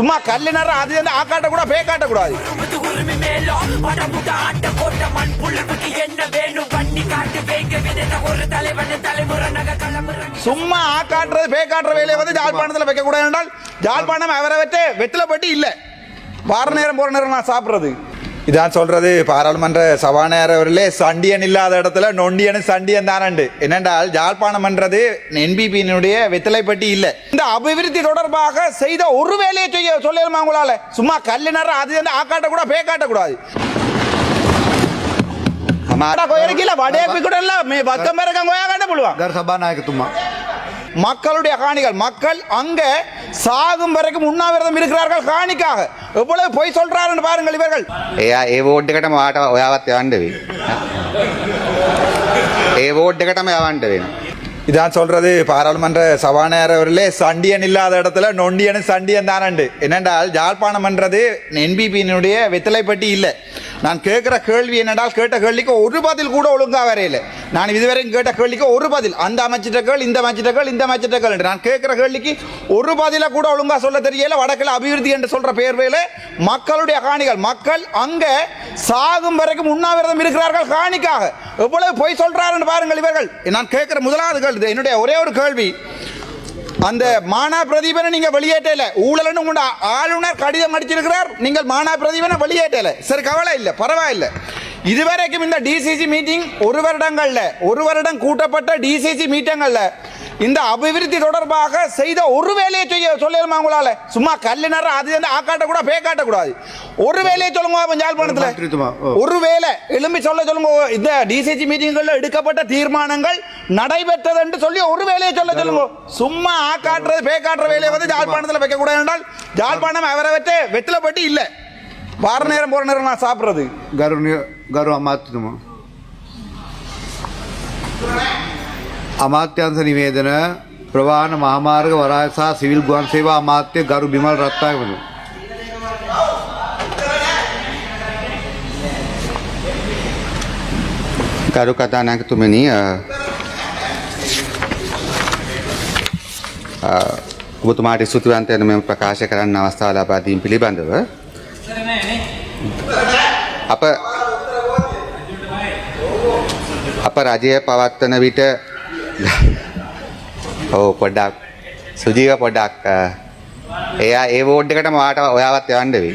சும்மா கல்லினர அது வந்து ஆக்காட்ட கூட பே காட்ட கூடாது. சும்மா ஆக்காட்டுறது பே காட்டுற வேலையை வந்து ஜாழ்ப்பாணத்தில் வைக்க கூடாது என்றால் ஜாழ்ப்பாணம் அவரை வச்சு வெற்றில பட்டி இல்லை. வார நேரம் போற நேரம் நான் சாப்பிட்றது இதான் சொல்றது. பாராளுமன்ற சபாநாயகர் அவர்களே, சண்டியன் இல்லாத இடத்துல நொண்டியன் சண்டியன் தானண்டு. என்னென்றால் ஜாழ்ப்பாணம் என்றது என்பிபியினுடைய வெத்தலைப்பட்டி இல்லை. இந்த அபிவிருத்தி தொடர்பாக செய்த ஒரு வேலையை செய்ய சொல்லலாமா உங்களால? சும்மா கல்லினர அது வந்து ஆக்காட்ட கூட பே காட்ட கூடாது. மக்களுடைய காணிகள், மக்கள் அங்க சாகும் வரைக்கும் உண்ணாவிரதம் இருக்கிறார்கள் காணிக்காக. எவ்வளவு பொய் சொல்றாருன்னு பாருங்கள் இவர்கள். ඒ වෝඩ් එකටම ඔයාවත් යවන්න වෙයි. ඒ වෝඩ් එකටම යවන්න වෙනවා. இதான் சொல்றது. பாராளுமன்ற சபாநாயகர் அவர்களே, சண்டியன் இல்லாத இடத்துல நொண்டியன் சண்டியன் தானண்டு. என்னென்றால் ஜாழ்ப்பாணம் என்றது என்பிபியினுடைய வெத்தலைப்பட்டி இல்லை. நான் கேட்கிற கேள்வி என்னென்றால், கேட்ட கேள்விக்கு ஒரு பதில் கூட ஒழுங்கா வரையில. நான் இதுவரைக்கும் கேட்ட கேள்விக்கு ஒரு பதில், அந்த அமைச்சிட்டர்கள் இந்த அமைச்சிட்டர்கள் இந்த அமைச்சிட்டர்கள் என்று நான் கேட்கிற கேள்விக்கு ஒரு பதில கூட ஒழுங்கா சொல்ல தெரியல. வடக்கில் அபிவிருத்தி என்று சொல்ற பேர்வையில மக்களுடைய காணிகள், மக்கள் அங்க சாகும் வரைக்கும் உண்ணாவிரதம் இருக்கிறார்கள் காணிக்காக. எவ்வளவு பொய் சொல்றாருன்னு பாருங்கள் இவர்கள். நான் கேட்கிற முதலாவது கேள்வி, என்னுடைய ஒரே ஒரு கேள்வி, அந்த மானா பிரதீபனை நீங்க வெளியேற்றல, ஊழல்னு உங்க ஆளுநர் கடிதம் அடிச்சிருக்கிறார், நீங்கள் மானா பிரதீபனை வெளியேற்றல. சரி, கவலை இல்லை, பரவாயில்லை. இதுவரைக்கும் இந்த டிசிசி மீட்டிங் ஒரு வருடம் கூட்டப்பட்ட டிசிசி மீட்டிங்கள்ல இந்த அபிவிருத்தி தொடர்பாக செய்த ஒரு வேலையை செய்ய சொல்லலாமா உங்களால? சும்மா கல்லினர அது வந்து ஆக்காட்ட கூட பே காட்ட கூடாது. ஒரு வேலையை சொல்லுங்க யாழ்ப்பாணத்துல, ஒரு வேலை எழும்பி சொல்லுங்க. இந்த டிசிசி மீட்டிங்கள்ல எடுக்கப்பட்ட தீர்மானங்கள் நடைபெற்றது என்று சொல்லி ஒரு வேலையை சொல்லுங்க. சும்மா ஆக்காட்டுறது பே காட்டுற வேலையை வந்து யாழ்ப்பாணத்துல வைக்க கூடாது என்றால் யாழ்ப்பாணம் அவரை வச்சு வெற்றில பட்டி இல்லை. வார நேரம் போற நேரம் நான் சாப்பிட்றது. ගරු අමාත්‍යතුමා, අමාත්‍යංශ නිවේදන ප්‍රවාහන මහාමාර්ග වරාය සහ සිවිල් ගුවන් සේවා අමාත්‍ය ගරු බිමල් රත්නායක ගරු කතානායකතුමනි, ඔබතුමාට ස්තුතිවන්ත වෙන මෙම ප්‍රකාශ කරන්න අවස්ථාව ලබා දීම පිළිබඳව අප රජය පවත්වන විට පොඩ්ඩක් සුජීව පොඩ්ඩක් ඒ වෝඩ් එකටම ඔයාවත් යවන්න වෙයි.